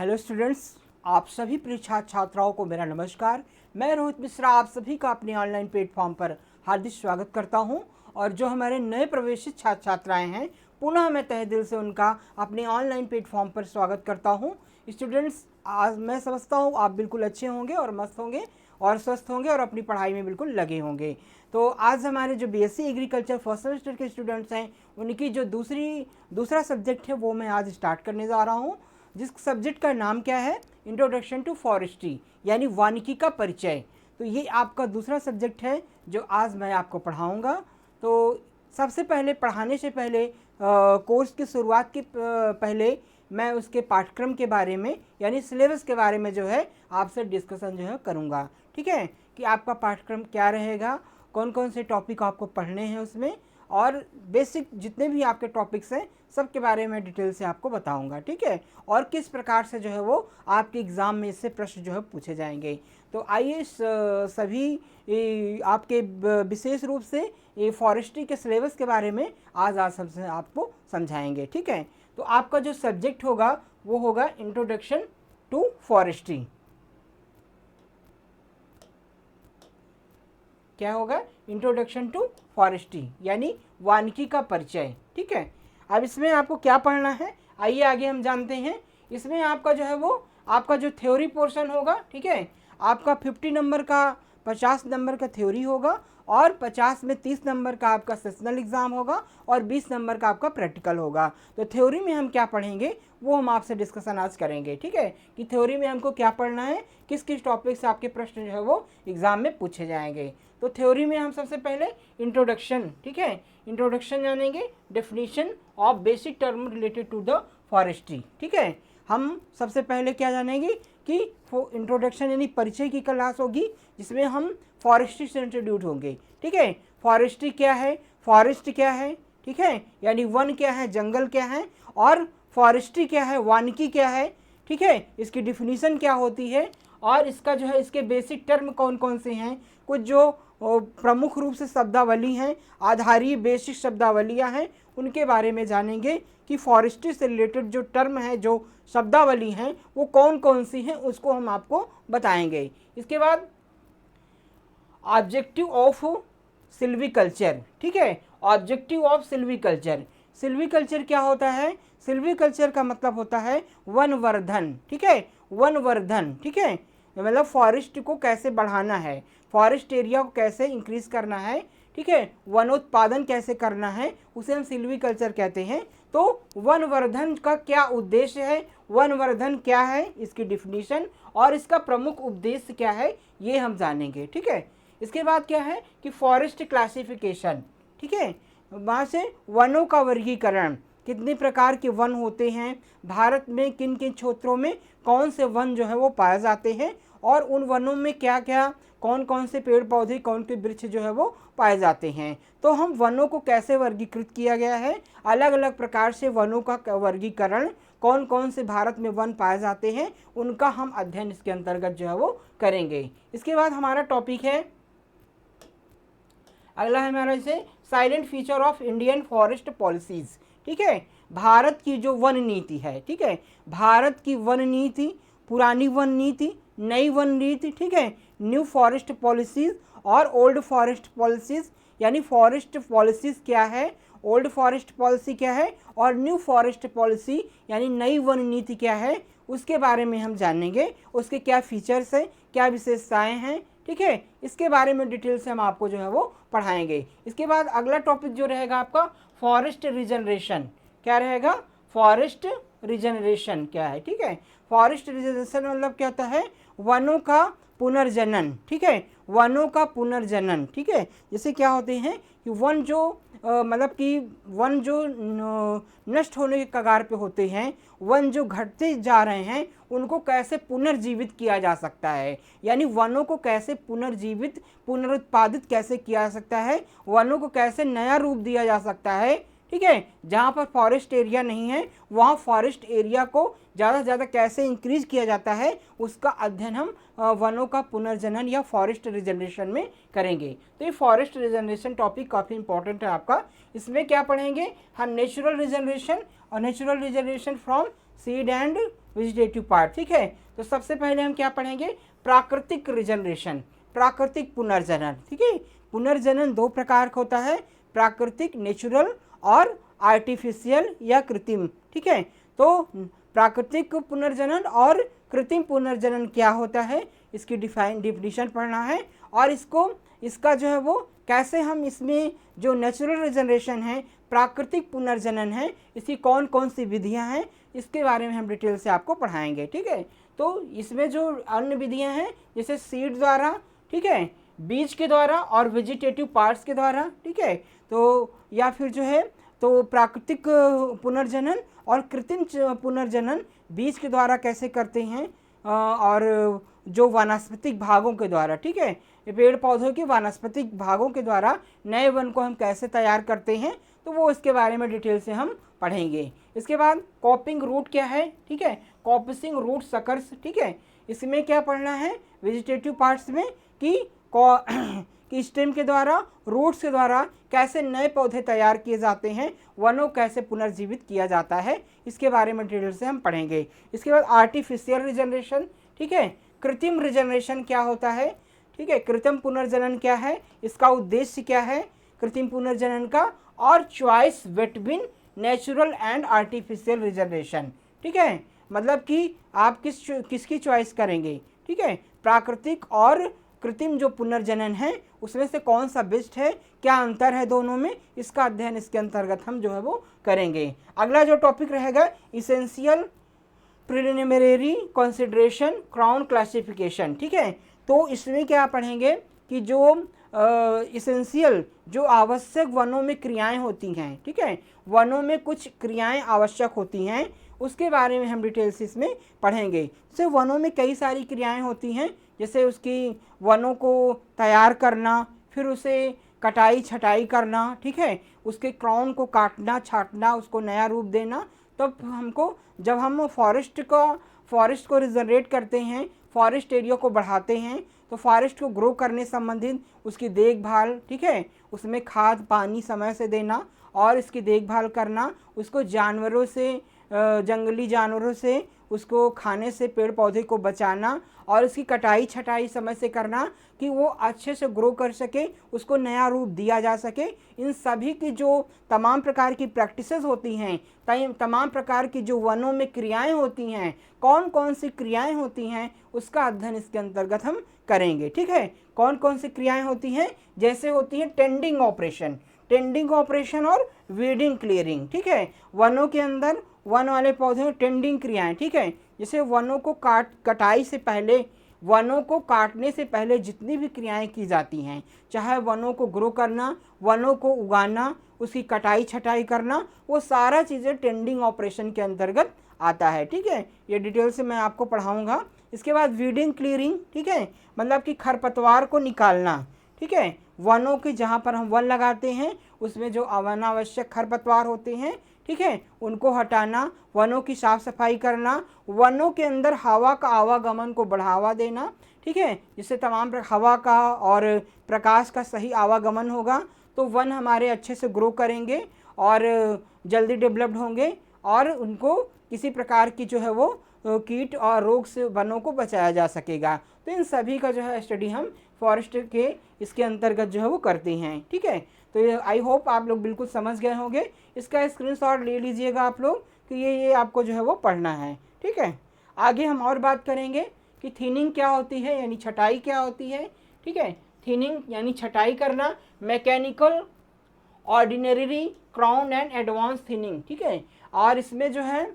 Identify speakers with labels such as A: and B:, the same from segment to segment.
A: Hello students, आप सभी परीक्षा छात्राओं को मेरा नमस्कार। मैं रोहित मिश्रा आप सभी का अपने ऑनलाइन प्लेटफॉर्म पर हार्दिक स्वागत करता हूं। और जो हमारे नए प्रवेशित छात्र छात्राएं हैं, पुनः मैं तहे दिल से उनका अपने ऑनलाइन प्लेटफॉर्म पर स्वागत करता हूं। स्टूडेंट्स, आज मैं समझता हूं आप बिल्कुल अच्छे होंगे और मस्त होंगे और स्वस्थ होंगे और अपनी पढ़ाई में बिल्कुल लगे होंगे। तो आज हमारे जो बीएससी एग्रीकल्चर फर्स्ट सेमेस्टर के स्टूडेंट्स हैं, उनकी जो दूसरा सब्जेक्ट है वो मैं आज स्टार्ट करने जा रहा हूँ, जिस सब्जेक्ट का नाम क्या है, इंट्रोडक्शन टू फॉरेस्ट्री, यानी वानिकी का परिचय। तो ये आपका दूसरा सब्जेक्ट है जो आज मैं आपको पढ़ाऊँगा। तो सबसे पहले पढ़ाने से पहले कोर्स की शुरुआत के पहले मैं उसके पाठ्यक्रम के बारे में यानी सिलेबस के बारे में जो है आपसे डिस्कशन जो है करूँगा। ठीक है, कि आपका पाठ्यक्रम क्या रहेगा, कौन कौन से टॉपिक आपको पढ़ने हैं उसमें, और बेसिक जितने भी आपके टॉपिक्स हैं सब के बारे में डिटेल से आपको बताऊंगा। ठीक है, और किस प्रकार से जो है वो आपके एग्ज़ाम में इससे प्रश्न जो है पूछे जाएंगे। तो आइए सभी आपके विशेष रूप से ये फॉरेस्ट्री के सिलेबस के बारे में आज सबसे आपको समझाएंगे। ठीक है, तो आपका जो सब्जेक्ट होगा वो होगा इंट्रोडक्शन टू फॉरेस्ट्री। क्या होगा? इंट्रोडक्शन टू फॉरेस्ट्री यानी वानिकी का परिचय। ठीक है, अब इसमें आपको क्या पढ़ना है, आइए आगे हम जानते हैं। इसमें आपका जो है वो आपका जो थ्योरी पोर्शन होगा, ठीक है, आपका 50 नंबर का 50 नंबर का थ्योरी होगा और 50 में 30 नंबर का आपका सेशनल एग्ज़ाम होगा और 20 नंबर का आपका प्रैक्टिकल होगा। तो थ्योरी में हम क्या पढ़ेंगे वो हम आपसे डिस्कशन आज करेंगे। ठीक है, कि थ्योरी में हमको क्या पढ़ना है, किस किस टॉपिक से आपके प्रश्न जो है वो एग्ज़ाम में पूछे जाएंगे। तो थ्योरी में हम सबसे पहले इंट्रोडक्शन, ठीक है, इंट्रोडक्शन जानेंगे, definition of basic term related to the forestry. ठीक है, हम सबसे पहले क्या जानेंगे कि इंट्रोडक्शन यानी परिचय की क्लास होगी, जिसमें हम फॉरेस्ट्री से इंट्रोड्यूस होंगे। ठीक है, फॉरेस्ट्री क्या है, फॉरेस्ट क्या है, ठीक है, यानी वन क्या है, जंगल क्या है, और फॉरेस्ट्री क्या है, वानिकी क्या है, ठीक है, इसकी डिफिनीशन क्या होती है, और इसका जो है इसके बेसिक टर्म कौन कौन से हैं, कुछ जो प्रमुख रूप से शब्दावली हैं, आधारीय बेसिक शब्दावलियां हैं, उनके बारे में जानेंगे कि फॉरेस्ट्री से रिलेटेड जो टर्म है, जो शब्दावली हैं, वो कौन कौन सी हैं, उसको हम आपको बताएंगे। इसके बाद ऑब्जेक्टिव ऑफ सिल्वीकल्चर। ठीक है, ऑब्जेक्टिव ऑफ सिल्वीकल्चर, सिल्वीकल्चर क्या होता है, सिल्वीकल्चर का मतलब होता है वनवर्धन। ठीक है, वनवर्धन, ठीक है, मतलब फॉरेस्ट को कैसे बढ़ाना है, फॉरेस्ट एरिया को कैसे इंक्रीज करना है, ठीक है, वनोत्पादन कैसे करना है, उसे हम सिल्वीकल्चर कहते हैं। तो वनवर्धन का क्या उद्देश्य है, वनवर्धन क्या है, इसकी डिफिनीशन और इसका प्रमुख उद्देश्य क्या है, ये हम जानेंगे। ठीक है, इसके बाद क्या है कि फॉरेस्ट क्लासिफिकेशन। ठीक है, वहाँ से वनों का वर्गीकरण, कितने प्रकार के वन होते हैं, भारत में किन किन क्षेत्रों में कौन से वन जो है वो पाए जाते हैं, और उन वनों में क्या क्या कौन कौन से पेड़ पौधे कौन के वृक्ष जो है वो पाए जाते हैं। तो हम वनों को कैसे वर्गीकृत किया गया है, अलग अलग प्रकार से वनों का वर्गीकरण, कौन कौन से भारत में वन पाए जाते हैं, उनका हम अध्ययन इसके अंतर्गत जो है वो करेंगे। इसके बाद हमारा टॉपिक है, अगला है हमारा इसे silent feature of Indian forest policies. ठीक है, भारत की जो वन नीति है, ठीक है, भारत की वन नीति, पुरानी वन नीति, नई वन नीति, ठीक है, न्यू फॉरेस्ट पॉलिसीज और ओल्ड फॉरेस्ट पॉलिसीज, यानी फॉरेस्ट पॉलिसीज क्या है, ओल्ड फॉरेस्ट पॉलिसी क्या है, और न्यू फॉरेस्ट पॉलिसी यानी नई वन नीति क्या है, उसके बारे में हम जानेंगे। उसके क्या फीचर्स हैं, क्या विशेषताएं हैं, ठीक है, इसके बारे में डिटेल से हम आपको जो है वो पढ़ाएंगे। इसके बाद अगला टॉपिक जो रहेगा आपका फॉरेस्ट रिजनरेशन। क्या रहेगा? फॉरेस्ट रिजनरेशन क्या है, ठीक है, फॉरेस्ट रिजनरेशन मतलब क्या होता है, वनों का पुनर्जनन। ठीक है, वनों का पुनर्जनन। ठीक है, जैसे क्या होते हैं कि वन जो मतलब कि वन जो नष्ट होने के कगार पे होते हैं, वन जो घटते जा रहे हैं, उनको कैसे पुनर्जीवित किया जा सकता है, यानी वनों को कैसे पुनर्जीवित पुनरुत्पादित कैसे किया जा सकता है, वनों को कैसे नया रूप दिया जा सकता है। ठीक है, जहाँ पर फॉरेस्ट एरिया नहीं है वहाँ फॉरेस्ट एरिया को ज़्यादा से ज़्यादा कैसे इंक्रीज किया जाता है, उसका अध्ययन हम वनों का पुनर्जनन या फॉरेस्ट रिजनरेशन में करेंगे। तो ये फॉरेस्ट रिजनरेशन टॉपिक काफ़ी इंपॉर्टेंट है आपका। इसमें क्या पढ़ेंगे हम, नेचुरल रिजनरेशन और natural regeneration from seed and vegetative part, ठीक है। तो सबसे पहले हम क्या पढ़ेंगे, प्राकृतिक रिजनरेशन, प्राकृतिक पुनर्जनन, ठीक है। पुनर्जनन दो प्रकार का होता है, प्राकृतिक नेचुरल और आर्टिफिशियल या कृत्रिम, ठीक है। तो प्राकृतिक पुनर्जनन और कृत्रिम पुनर्जनन क्या होता है, इसकी डिफिनीशन पढ़ना है, और इसका जो है वो कैसे हम इसमें जो नेचुरल रिजनरेशन है, प्राकृतिक पुनर्जनन है, इसकी कौन कौन सी विधियां हैं, इसके बारे में हम डिटेल से आपको पढ़ाएंगे, ठीक है। तो इसमें जो अन्य विधियां हैं जैसे सीड द्वारा, ठीक है, बीज के द्वारा और वेजिटेटिव पार्ट्स के द्वारा, ठीक है। तो या फिर जो है तो प्राकृतिक पुनर्जनन और कृत्रिम पुनर्जनन बीज के द्वारा कैसे करते हैं, और जो वानस्पतिक भागों के द्वारा, ठीक है, पेड़ पौधों के वानस्पतिक भागों के द्वारा नए वन को हम कैसे तैयार करते हैं, तो वो इसके बारे में डिटेल से हम पढ़ेंगे। इसके बाद कॉपिंग रूट क्या है, ठीक है, कॉपिंग रूट सकर्स, ठीक है। इसमें क्या पढ़ना है वेजिटेटिव पार्ट्स में कि स्टेम के द्वारा, रूट्स के द्वारा कैसे नए पौधे तैयार किए जाते हैं, वनों कैसे पुनर्जीवित किया जाता है, इसके बारे में डिटेल से हम पढ़ेंगे। इसके बाद आर्टिफिशियल रिजनरेशन, ठीक है, कृत्रिम रिजनरेशन क्या होता है, ठीक है, कृत्रिम पुनर्जनन क्या है, इसका उद्देश्य क्या है कृत्रिम पुनर्जनन का, और choice between natural and artificial regeneration, ठीक है, मतलब कि आप किसकी चॉइस करेंगे, ठीक है, प्राकृतिक और कृत्रिम जो पुनर्जनन है उसमें से कौन सा बेस्ट है, क्या अंतर है दोनों में, इसका अध्ययन इसके अंतर्गत हम जो है वो करेंगे। अगला जो टॉपिक रहेगा essential preliminary consideration crown classification, ठीक है। तो इसमें क्या पढ़ेंगे कि जो इसेंशियल जो आवश्यक वनों में क्रियाएं होती हैं, ठीक है, वनों में कुछ क्रियाएं आवश्यक होती हैं, उसके बारे में हम डिटेल से इसमें पढ़ेंगे। जैसे वनों में कई सारी क्रियाएं होती हैं, जैसे उसकी वनों को तैयार करना, फिर उसे कटाई छटाई करना, ठीक है, उसके क्राउन को काटना छाटना, उसको नया रूप देना। तब हमको जब हम फॉरेस्ट को रिजनरेट करते हैं, फॉरेस्ट एरिया को बढ़ाते हैं, तो फॉरेस्ट को ग्रो करने संबंधित उसकी देखभाल, ठीक है, उसमें खाद पानी समय से देना और इसकी देखभाल करना, उसको जानवरों से जंगली जानवरों से उसको खाने से पेड़ पौधे को बचाना, और उसकी कटाई छटाई समय से करना कि वो अच्छे से ग्रो कर सके, उसको नया रूप दिया जा सके। इन सभी की जो तमाम प्रकार की प्रैक्टिसेस होती हैं, तमाम प्रकार की जो वनों में क्रियाएं होती हैं, कौन कौन सी क्रियाएं होती हैं, उसका अध्ययन इसके अंतर्गत हम करेंगे, ठीक है। कौन कौन सी क्रियाएं होती हैं, जैसे होती है टेंडिंग ऑपरेशन और वीडिंग क्लियरिंग, ठीक है। वनों के अंदर वन वाले पौधे में टेंडिंग क्रियाएं, ठीक है, जैसे वनों को कटाई से पहले, वनों को काटने से पहले जितनी भी क्रियाएं की जाती हैं, चाहे वनों को ग्रो करना, वनों को उगाना, उसकी कटाई छटाई करना, वो सारा चीज़ें टेंडिंग ऑपरेशन के अंतर्गत आता है, ठीक है। ये डिटेल से मैं आपको पढ़ाऊँगा। इसके बाद वीडिंग क्लियरिंग, ठीक है, मतलब कि खरपतवार को निकालना, ठीक है, वनों के जहाँ पर हम वन लगाते हैं उसमें जो अनावश्यक खरपतवार होते हैं, ठीक है, उनको हटाना, वनों की साफ सफाई करना, वनों के अंदर हवा का आवागमन को बढ़ावा देना, ठीक है, जिससे तमाम हवा का और प्रकाश का सही आवागमन होगा तो वन हमारे अच्छे से ग्रो करेंगे और जल्दी डेवलप्ड होंगे, और उनको किसी प्रकार की जो है वो कीट और रोग से वनों को बचाया जा सकेगा। तो इन सभी का जो है स्टडी हम फॉरेस्ट के इसके अंतर्गत जो है वो करते हैं, ठीक है। तो ये आई होप आप लोग बिल्कुल समझ गए होंगे। इसका स्क्रीनशॉट ले लीजिएगा आप लोग कि ये आपको जो है वो पढ़ना है, ठीक है। आगे हम और बात करेंगे कि थिनिंग क्या होती है, यानी छटाई क्या होती है, ठीक है। थिनिंग यानी छटाई करना, mechanical ordinary crown and advance thinning, ठीक है। और इसमें जो है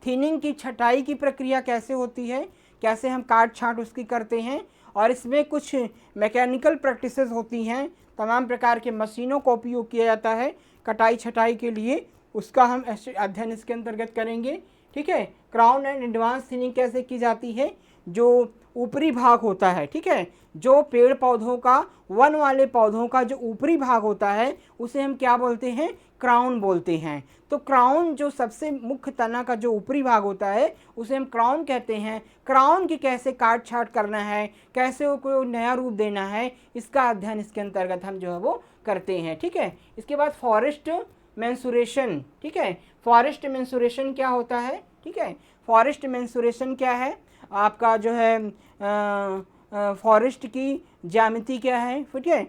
A: थिनिंग की छटाई की प्रक्रिया कैसे होती है, कैसे हम काट छाट उसकी करते हैं, और इसमें कुछ मैकेनिकल प्रैक्टिसेस होती हैं, तमाम प्रकार के मशीनों का उपयोग किया जाता है कटाई छटाई के लिए, उसका हम अध्ययन इसके अंतर्गत करेंगे, ठीक है। क्राउन एंड एडवांस थिनिंग कैसे की जाती है, जो ऊपरी भाग होता है, ठीक है, जो पेड़ पौधों का, वन वाले पौधों का जो ऊपरी भाग होता है उसे हम क्या बोलते हैं, क्राउन बोलते हैं। तो क्राउन जो सबसे मुख्य तना का जो ऊपरी भाग होता है उसे हम क्राउन कहते हैं। क्राउन की कैसे काट छाट करना है, कैसे वो नया रूप देना है, इसका अध्ययन इसके अंतर्गत हम जो है वो करते हैं, ठीक है। इसके बाद फॉरेस्ट मेंसुरेशन, ठीक है। फॉरेस्ट मेंसुरेशन क्या होता है, ठीक है। फॉरेस्ट मेंसुरेशन क्या है, आपका जो है फॉरेस्ट की ज्यामिति क्या है, ठीक है।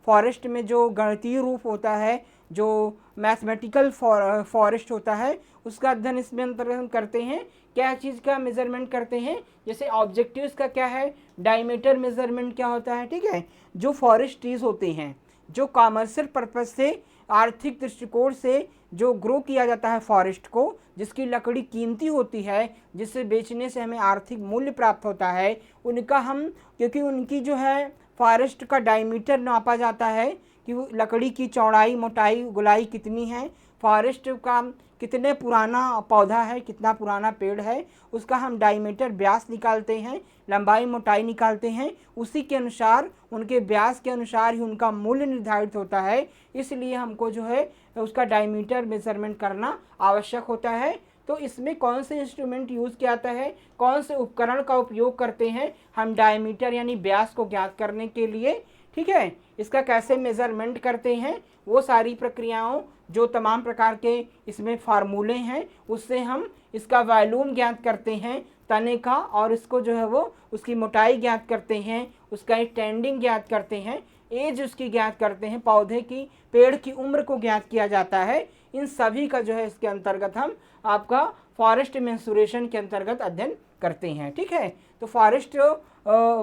A: फॉरेस्ट में जो गणितीय रूप होता है, जो मैथमेटिकल फॉरेस्ट होता है, उसका अध्ययन इसमें अंतर्गत हम करते हैं। क्या चीज़ का मेजरमेंट करते हैं, जैसे ऑब्जेक्टिव्स का क्या है, डायमीटर मेजरमेंट क्या होता है, ठीक है। जो फॉरेस्ट ट्रीज होते हैं, जो कॉमर्शियल पर्पज से, आर्थिक दृष्टिकोण से जो ग्रो किया जाता है फॉरेस्ट को, जिसकी लकड़ी कीमती होती है, जिसे बेचने से हमें आर्थिक मूल्य प्राप्त होता है, उनका हम, क्योंकि उनकी जो है फॉरेस्ट का डायमीटर नापा जाता है कि वो लकड़ी की चौड़ाई, मोटाई, गोलाई कितनी है, फॉरेस्ट का कितने पुराना पौधा है, कितना पुराना पेड़ है, उसका हम डायमीटर व्यास निकालते हैं, लंबाई मोटाई निकालते हैं। उसी के अनुसार, उनके व्यास के अनुसार ही उनका मूल्य निर्धारित होता है। इसलिए हमको जो है उसका डायमीटर मेजरमेंट करना आवश्यक होता है। तो इसमें कौन से इंस्ट्रूमेंट यूज़ किया जाता है, कौन से उपकरण का उपयोग करते हैं हम डायमीटर यानी व्यास को ज्ञात करने के लिए, ठीक है। इसका कैसे मेज़रमेंट करते हैं, वो सारी प्रक्रियाओं, जो तमाम प्रकार के इसमें फार्मूले हैं, उससे हम इसका वॉल्यूम ज्ञात करते हैं तने का, और इसको जो है वो उसकी मोटाई ज्ञात करते हैं, उसका स्टैंडिंग ज्ञात करते हैं, एज उसकी ज्ञात करते हैं, पौधे की, पेड़ की उम्र को ज्ञात किया जाता है। इन सभी का जो है इसके अंतर्गत हम आपका फॉरेस्ट मेंसुरेशन के अंतर्गत अध्ययन करते हैं, ठीक है। तो फॉरेस्ट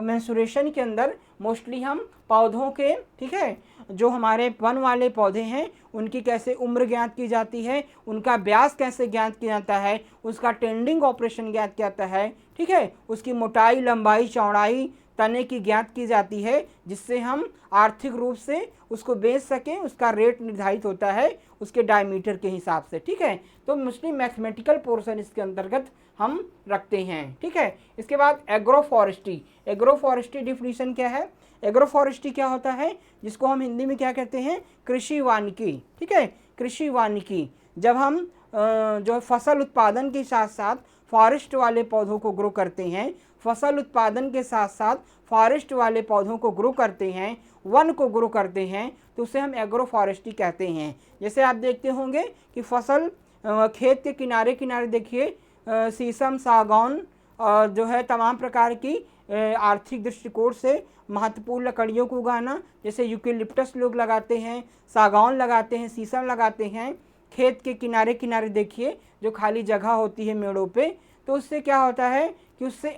A: मेंसुरेशन के अंदर मोस्टली हम पौधों के, ठीक है, जो हमारे वन वाले पौधे हैं उनकी कैसे उम्र ज्ञात की जाती है, उनका व्यास कैसे ज्ञात किया जाता है, उसका टेंडिंग ऑपरेशन ज्ञात किया जाता है, ठीक है, उसकी मोटाई, लंबाई, चौड़ाई, तने की ज्ञात की जाती है, जिससे हम आर्थिक रूप से उसको बेच सकें। उसका रेट निर्धारित होता है उसके डायमीटर के हिसाब से, ठीक है। तो मोस्टली मैथमेटिकल पोर्शन इसके अंतर्गत हम रखते हैं, ठीक है। इसके बाद agro forestry. Agro forestry definition क्या है, एग्रो फॉरेस्ट्री क्या होता है, जिसको हम हिंदी में क्या कहते हैं, कृषि वानिकी, ठीक है। कृषि वानिकी, जब हम जो फसल उत्पादन के साथ साथ फॉरेस्ट वाले पौधों को ग्रो करते हैं, फसल उत्पादन के साथ साथ फॉरेस्ट वाले पौधों को ग्रो करते हैं, वन को ग्रो करते हैं, तो उसे हम एग्रो फॉरेस्ट्री कहते हैं। जैसे आप देखते होंगे कि फसल खेत के किनारे किनारे देखिए शीशम, सागौन और जो है तमाम प्रकार की आर्थिक दृष्टिकोण से महत्वपूर्ण लकड़ियों को उगाना, जैसे यूकेलिप्टस लोग लगाते हैं, सागौन लगाते हैं, शीशम लगाते हैं। खेत के किनारे किनारे देखिए जो खाली जगह होती है मेड़ों पे, तो उससे क्या होता है कि उससे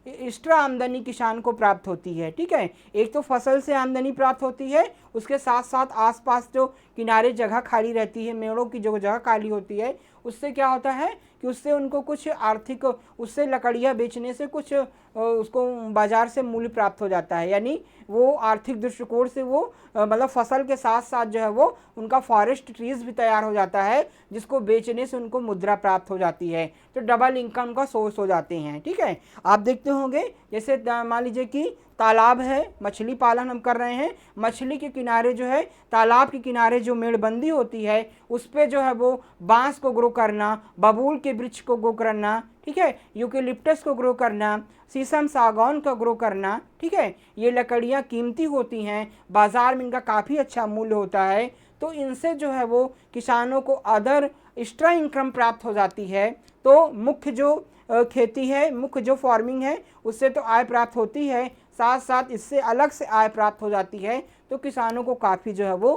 A: एक्स्ट्रा आमदनी किसान को प्राप्त होती है, ठीक है। एक तो फसल से आमदनी प्राप्त होती है, उसके साथ साथ आसपास जो किनारे जगह खाली रहती है, मेड़ों की जो जगह खाली होती है, उससे क्या होता है कि उससे उनको कुछ आर्थिक, उससे लकड़ियाँ बेचने से कुछ उसको बाज़ार से मूल्य प्राप्त हो जाता है। यानी वो आर्थिक दृष्टिकोण से वो मतलब फसल के साथ साथ जो है वो उनका फॉरेस्ट ट्रीज भी तैयार हो जाता है, जिसको बेचने से उनको मुद्रा प्राप्त हो जाती है, तो डबल इनकम का सोर्स हो जाते हैं, ठीक है। आप देखते होंगे जैसे मान लीजिए कि तालाब है, मछली पालन हम कर रहे हैं, मछली के किनारे जो है, तालाब के किनारे जो मेड़बंदी होती है, उस पर जो है वो बांस को ग्रो करना, बबूल के वृक्ष को ग्रो करना, ठीक है, यूकेलिप्टस को ग्रो करना, शीशम, सागौन का ग्रो करना, ठीक है। ये लकड़ियाँ कीमती होती हैं, बाज़ार में इनका काफ़ी अच्छा मूल्य होता है, तो इनसे जो है वो किसानों को अदर एक्स्ट्रा इनकम प्राप्त हो जाती है। तो मुख्य जो खेती है, मुख्य जो फार्मिंग है, उससे तो आय प्राप्त होती है, साथ साथ इससे अलग से आय प्राप्त हो जाती है, तो किसानों को काफ़ी जो है वो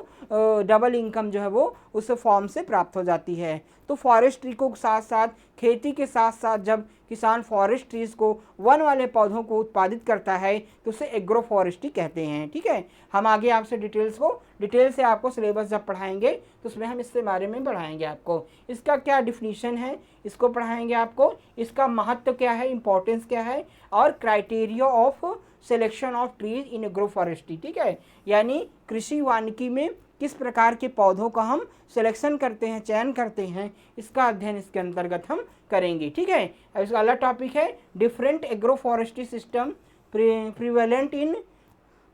A: डबल इनकम जो है वो उस फॉर्म से प्राप्त हो जाती है। तो फॉरेस्ट्री को साथ साथ, खेती के साथ साथ जब किसान फॉरेस्ट ट्रीज को, वन वाले पौधों को उत्पादित करता है, तो उसे एग्रो फॉरेस्ट्री कहते हैं, ठीक है। हम आगे आपसे डिटेल से आपको सिलेबस जब पढ़ाएंगे तो उसमें हम इसके बारे में पढ़ाएंगे आपको, इसका क्या डिफिनीशन है इसको पढ़ाएंगे आपको, इसका महत्व क्या है, इंपॉर्टेंस क्या है, और criteria of selection of trees in agro forestry, ठीक है। यानी कृषि वानिकी में किस प्रकार के पौधों का हम सिलेक्शन करते हैं, चयन करते हैं, इसका अध्ययन इसके अंतर्गत हम करेंगे, ठीक है। अब इसका अगला टॉपिक है different agro forestry system prevalent in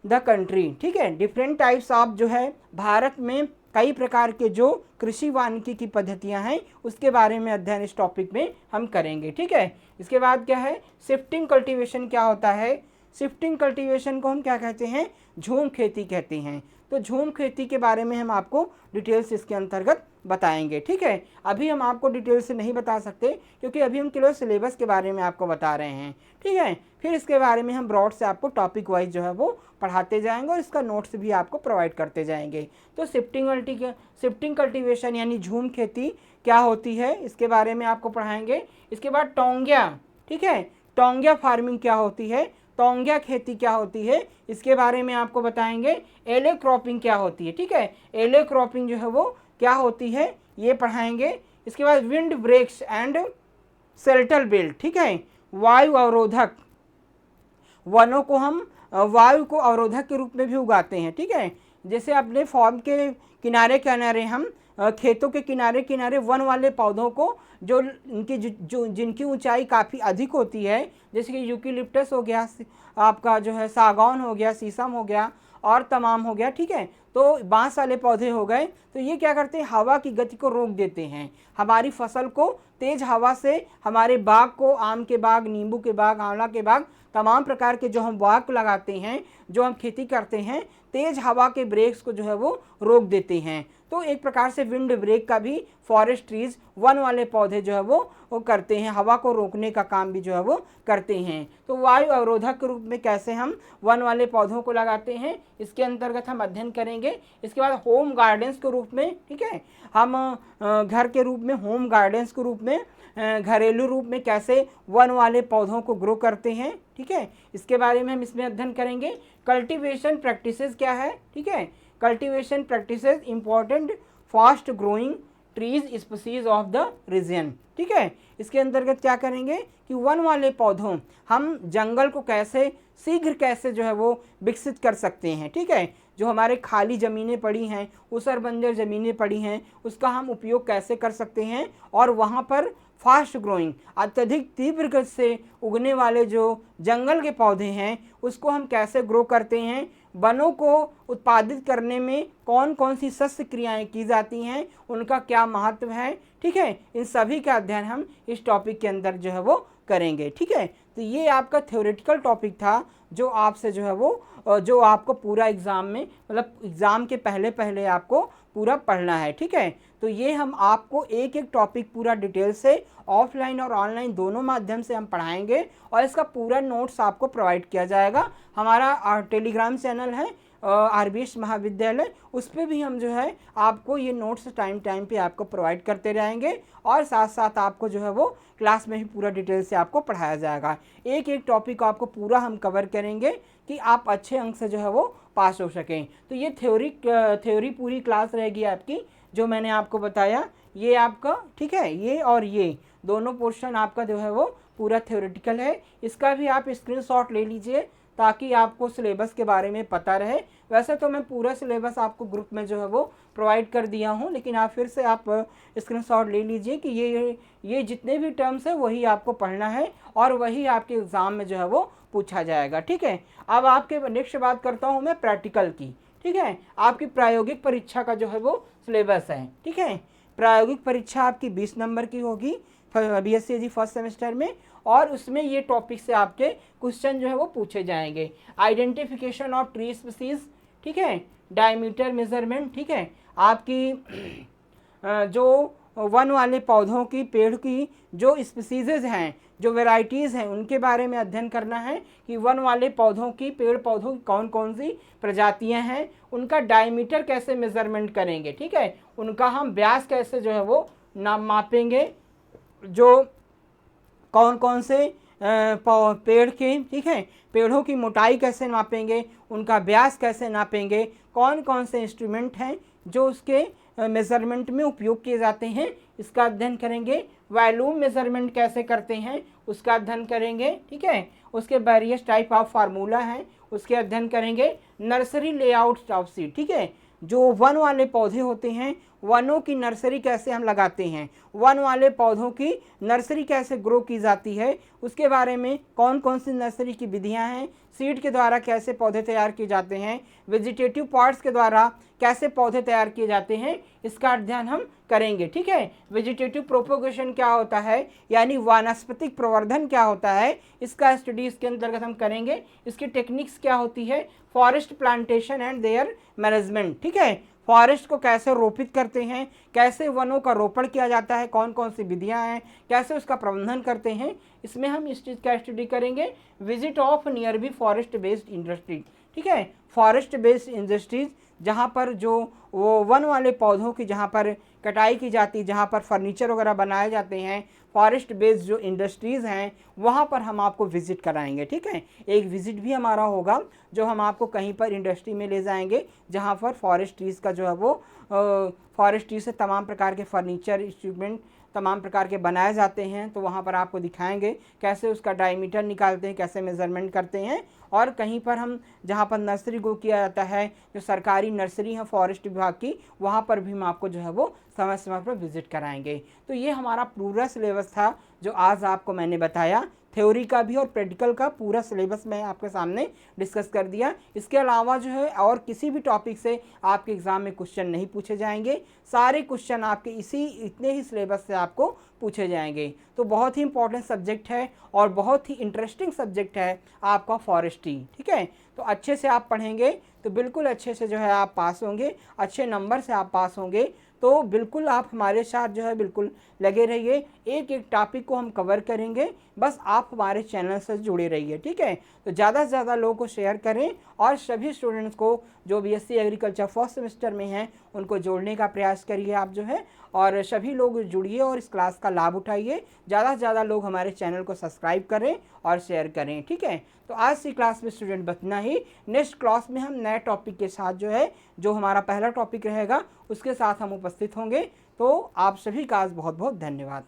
A: the country, ठीक है। डिफरेंट टाइप्स ऑफ जो है भारत में कई प्रकार के जो कृषि वानिकी की पद्धतियां हैं, उसके बारे में अध्ययन इस टॉपिक में हम करेंगे, ठीक है। इसके बाद क्या है, शिफ्टिंग कल्टीवेशन क्या होता है। शिफ्टिंग कल्टीवेशन को हम क्या कहते हैं, झूम खेती कहते हैं। तो झूम खेती के बारे में हम आपको डिटेल्स इसके अंतर्गत बताएंगे। ठीक है, अभी हम आपको डिटेल से नहीं बता सकते क्योंकि अभी हम केवल सिलेबस के बारे में आपको बता रहे हैं। ठीक है, फिर इसके बारे में हम ब्रॉड से आपको टॉपिक वाइज जो है वो पढ़ाते जाएंगे और इसका नोट्स भी आपको प्रोवाइड करते जाएंगे। तो शिफ्टिंग कल्टीवेशन यानी झूम खेती क्या होती है इसके बारे में आपको पढ़ाएंगे। इसके बाद टोंगिया, ठीक है, टोंगिया फार्मिंग क्या होती है, टोंगिया खेती क्या होती है इसके बारे में आपको बताएंगे। एले क्रॉपिंग क्या होती है, ठीक है, एले क्रॉपिंग जो है वो क्या होती है ये पढ़ाएंगे। इसके बाद wind breaks and shelter belt, ठीक है, वायु अवरोधक, वनों को हम वायु को अवरोधक के रूप में भी उगाते हैं। ठीक है, जैसे अपने फॉर्म के किनारे किनारे हम खेतों के किनारे किनारे वन वाले पौधों को जो इनकी जो जिनकी ऊंचाई काफ़ी अधिक होती है, जैसे कि यूकेलिप्टस हो गया, आपका जो है सागौन हो गया, शीशम हो गया और तमाम हो गया। ठीक है, तो बांस वाले पौधे हो गए, तो ये क्या करते हैं, हवा की गति को रोक देते हैं, हमारी फसल को तेज हवा से, हमारे बाग को, आम के बाग, नींबू के बाग, आंवला के बाग, तमाम प्रकार के जो हम बाग लगाते हैं, जो हम खेती करते हैं, तेज हवा के ब्रेक्स को जो है वो रोक देते हैं। तो एक प्रकार से विंड ब्रेक का भी फॉरेस्ट ट्रीज, वन वाले पौधे जो है वो करते हैं, हवा को रोकने का काम भी जो है वो करते हैं। तो वायु अवरोधक के रूप में कैसे हम वन वाले पौधों को लगाते हैं इसके अंतर्गत हम अध्ययन करेंगे। इसके बाद होम गार्डन्स के रूप में, ठीक है, हम घर के रूप में, होम गार्डन्स के रूप में, घरेलू रूप में कैसे वन वाले पौधों को ग्रो करते हैं। ठीक है, इसके बारे में हम इसमें अध्ययन करेंगे। कल्टीवेशन प्रैक्टिसेस क्या है, ठीक है, cultivation practices important fast growing trees species of the region. ठीक है, इसके अंतर्गत क्या करेंगे कि वन वाले पौधों, हम जंगल को कैसे शीघ्र कैसे जो है वो विकसित कर सकते हैं। ठीक है, जो हमारे खाली ज़मीनें पड़ी हैं, ऊसर बंजर ज़मीनें पड़ी हैं, उसका हम उपयोग कैसे कर सकते हैं और वहाँ पर फास्ट ग्रोइंग, अत्यधिक तीव्र गति से उगने वाले जो जंगल के पौधे हैं उसको हम कैसे ग्रो करते हैं, वनों को उत्पादित करने में कौन कौन सी शस्त्र क्रियाएँ की जाती हैं, उनका क्या महत्व है। ठीक है, इन सभी का अध्ययन हम इस टॉपिक के अंदर जो है वो करेंगे। ठीक है, तो ये आपका थ्योरेटिकल टॉपिक था जो आपसे जो है वो जो आपको पूरा एग्ज़ाम में, मतलब एग्ज़ाम के पहले पहले आपको पूरा पढ़ना है। ठीक है, तो ये हम आपको एक एक टॉपिक पूरा डिटेल से ऑफलाइन और ऑनलाइन दोनों माध्यम से हम पढ़ाएंगे और इसका पूरा नोट्स आपको प्रोवाइड किया जाएगा। हमारा टेलीग्राम चैनल है RBS महाविद्यालय, उस पर भी हम जो है आपको ये नोट्स टाइम पे आपको प्रोवाइड करते रहेंगे और साथ साथ आपको जो है वो क्लास में भी पूरा डिटेल से आपको पढ़ाया जाएगा। एक एक टॉपिक आपको पूरा हम कवर करेंगे कि आप अच्छे अंक से जो है वो पास हो सकें। तो ये थ्योरी पूरी क्लास रहेगी आपकी, जो मैंने आपको बताया ये आपका, ठीक है, ये और ये दोनों पोर्शन आपका जो है वो पूरा थ्योरेटिकल है। इसका भी आप स्क्रीनशॉट ले लीजिए ताकि आपको सिलेबस के बारे में पता रहे। वैसे तो मैं पूरा सिलेबस आपको ग्रुप में जो है वो प्रोवाइड कर दिया हूँ, लेकिन आप फिर से आप स्क्रीनशॉट ले लीजिए कि ये जितने भी टर्म्स है वही आपको पढ़ना है और वही आपके एग्ज़ाम में जो है वो पूछा जाएगा। ठीक है, अब आपके नेक्स्ट बात करता हूँ मैं प्रैक्टिकल की। ठीक है, आपकी प्रायोगिक परीक्षा का जो है वो सिलेबस है। ठीक है, प्रायोगिक परीक्षा आपकी 20 नंबर की होगी BSc फर्स्ट सेमेस्टर में और उसमें ये टॉपिक से आपके क्वेश्चन जो है वो पूछे जाएंगे। आइडेंटिफिकेशन ऑफ ट्री स्पीसीज, ठीक है, डायमीटर मेजरमेंट, ठीक है, आपकी जो वन वाले पौधों की, पेड़ की जो स्पीसीज़ हैं, जो वेराइटीज़ हैं, उनके बारे में अध्ययन करना है कि वन वाले पौधों की, पेड़ पौधों की कौन कौन सी प्रजातियां हैं, उनका डायमीटर कैसे मेज़रमेंट करेंगे। ठीक है, उनका हम व्यास कैसे जो है वो मापेंगे, जो कौन कौन से पेड़ के, ठीक है, पेड़ों की मोटाई कैसे नापेंगे, उनका व्यास कैसे नापेंगे, कौन कौन से इंस्ट्रूमेंट हैं जो उसके मेज़रमेंट में उपयोग किए जाते हैं, इसका अध्ययन करेंगे। वॉल्यूम मेज़रमेंट कैसे करते हैं उसका अध्ययन करेंगे। ठीक है, उसके वेरियस टाइप ऑफ फार्मूला हैं उसके अध्ययन करेंगे। नर्सरी लेआउट ऑफ सीड, ठीक है, जो वन वाले पौधे होते हैं, वनों की नर्सरी कैसे हम लगाते हैं, वन वाले पौधों की नर्सरी कैसे ग्रो की जाती है, उसके बारे में कौन कौन सी नर्सरी की विधियां हैं, सीड के द्वारा कैसे पौधे तैयार किए जाते हैं, वेजिटेटिव पार्ट्स के द्वारा कैसे पौधे तैयार किए जाते हैं, इसका अध्ययन हम करेंगे। ठीक है, वेजिटेटिव प्रोपोगेशन क्या होता है, यानी वानस्पतिक प्रवर्धन क्या होता है, इसका स्टडी इसके अंतर्गत हम करेंगे। इसकी टेक्निक्स क्या होती है, forest plantation and there management, ठीक है, फॉरेस्ट को कैसे रोपित करते हैं, कैसे वनों का रोपण किया जाता है, कौन कौन सी विधियां हैं, कैसे उसका प्रबंधन करते हैं, इसमें हम इस चीज़ का स्टडी करेंगे। Visit of nearby forest based industry, ठीक है, फॉरेस्ट बेस्ड इंडस्ट्रीज जहाँ पर जो वो वन वाले पौधों की जहाँ पर कटाई की जाती है, जहाँ पर फर्नीचर वगैरह बनाए जाते हैं, फॉरेस्ट बेस्ड जो इंडस्ट्रीज़ हैं वहाँ पर हम आपको विज़िट कराएंगे, ठीक है। एक विज़िट भी हमारा होगा जो हम आपको कहीं पर इंडस्ट्री में ले जाएंगे जहाँ पर फॉरेस्ट ट्रीज़ का जो है वो फॉरेस्ट ट्री से तमाम प्रकार के फर्नीचर इंस्ट्रूमेंट तमाम प्रकार के बनाए जाते हैं, तो वहाँ पर आपको दिखाएंगे कैसे उसका डायमीटर निकालते हैं, कैसे मेज़रमेंट करते हैं। और कहीं पर हम जहाँ पर नर्सरी ग्रो किया जाता है, जो सरकारी नर्सरी है फॉरेस्ट विभाग की, वहाँ पर भी हम आपको जो है वो समय समय पर विज़िट कराएंगे। तो ये हमारा पूरा सिलेबस था जो आज आपको मैंने बताया, थ्योरी का भी और प्रैक्टिकल का पूरा सिलेबस मैं आपके सामने डिस्कस कर दिया। इसके अलावा जो है और किसी भी टॉपिक से आपके एग्ज़ाम में क्वेश्चन नहीं पूछे जाएंगे, सारे क्वेश्चन आपके इतने ही सिलेबस से आपको पूछे जाएंगे। तो बहुत ही इंपॉर्टेंट सब्जेक्ट है और बहुत ही इंटरेस्टिंग सब्जेक्ट है आपका फॉरेस्ट्री, ठीक है। तो अच्छे से आप पढ़ेंगे तो बिल्कुल अच्छे से जो है आप पास होंगे, अच्छे नंबर से आप पास होंगे। तो बिल्कुल आप हमारे साथ जो है बिल्कुल लगे रहिए, एक एक टॉपिक को हम कवर करेंगे, बस आप हमारे चैनल से जुड़े रहिए, ठीक है। तो ज़्यादा से ज़्यादा लोगों को शेयर करें और सभी स्टूडेंट्स को जो बीएससी एग्रीकल्चर फर्स्ट सेमेस्टर में हैं उनको जोड़ने का प्रयास करिए आप जो है, और सभी लोग जुड़िए और इस क्लास का लाभ उठाइए। ज़्यादा से ज़्यादा लोग हमारे चैनल को सब्सक्राइब करें और शेयर करें, ठीक है। तो आज की क्लास में स्टूडेंट बतना ही, नेक्स्ट क्लास में हम नए टॉपिक के साथ जो है, जो हमारा पहला टॉपिक रहेगा उसके साथ हम उपस्थित होंगे। तो आप सभी का आज बहुत बहुत धन्यवाद।